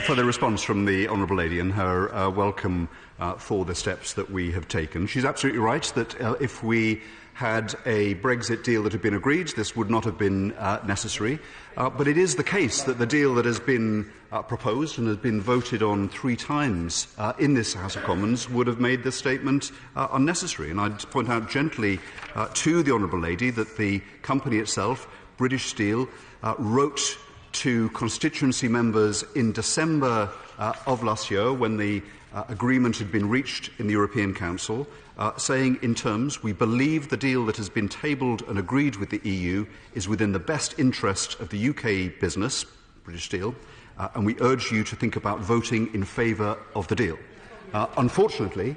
for the response from the Honourable Lady and her welcome for the steps that we have taken. She's absolutely right that if we had a Brexit deal that had been agreed, this would not have been necessary. But it is the case that the deal that has been proposed and has been voted on 3 times in this House of Commons would have made this statement unnecessary. And I'd point out gently to the Honourable Lady that the company itself, British Steel, wrote to constituency members in December of last year, when the agreement had been reached in the European Council, saying in terms, we believe the deal that has been tabled and agreed with the EU is within the best interest of the UK business, British Steel, and we urge you to think about voting in favour of the deal. Unfortunately,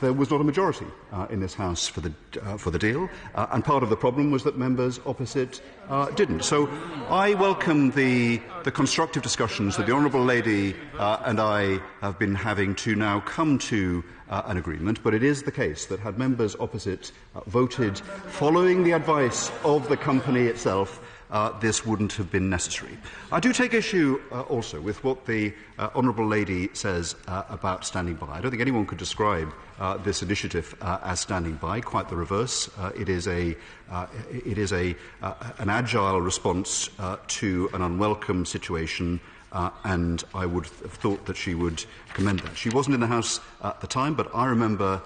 there was not a majority in this House for the deal, and part of the problem was that members opposite didn't. So I welcome the constructive discussions that the Honourable Lady and I have been having to now come to an agreement, but it is the case that had members opposite voted following the advice of the company itself, this wouldn't have been necessary. I do take issue also with what the Honourable Lady says about standing by. I don't think anyone could describe this initiative as standing by. Quite the reverse. It is an agile response to an unwelcome situation, and I would have thought that she would commend that. She wasn't in the House at the time, but I remember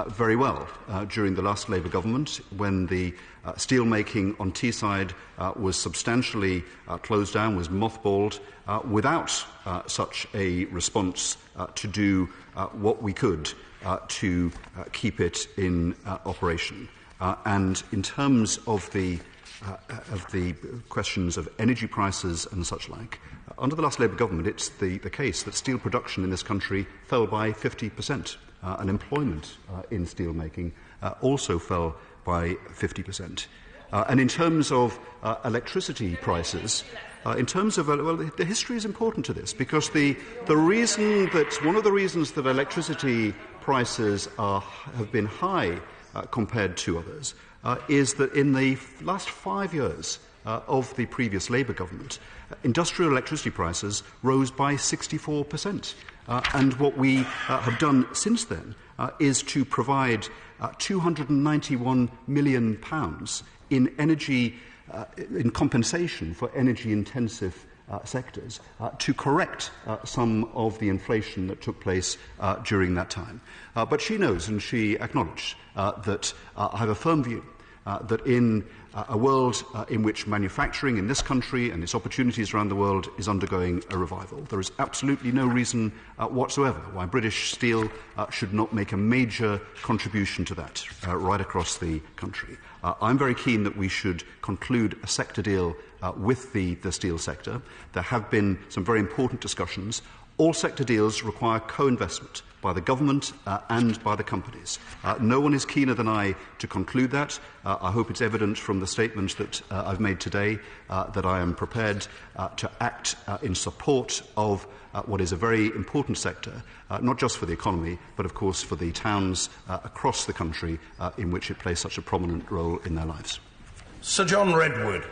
very well during the last Labour government when the steelmaking on Teesside was substantially closed down, was mothballed, without such a response to do what we could to keep it in operation. And in terms of the questions of energy prices and such like, under the last Labour government, it's the case that steel production in this country fell by 50%. And employment in steelmaking also fell by 50%. And in terms of electricity prices, in terms of the history is important to this, because one of the reasons that electricity prices have been high compared to others is that in the last 5 years of the previous Labour government, industrial electricity prices rose by 64%. And what we have done since then is to provide £291 million in energy, in compensation for energy-intensive sectors, to correct some of the inflation that took place during that time. But she knows, and she acknowledged, that I have a firm view that in a world in which manufacturing in this country and its opportunities around the world is undergoing a revival, there is absolutely no reason whatsoever why British Steel should not make a major contribution to that right across the country. I'm very keen that we should conclude a sector deal with the steel sector. There have been some very important discussions. All sector deals require co-investment by the government and by the companies. No one is keener than I to conclude that. I hope it's evident from the statements that I've made today that I am prepared to act in support of what is a very important sector, not just for the economy, but of course for the towns across the country in which it plays such a prominent role in their lives. Sir John Redwood.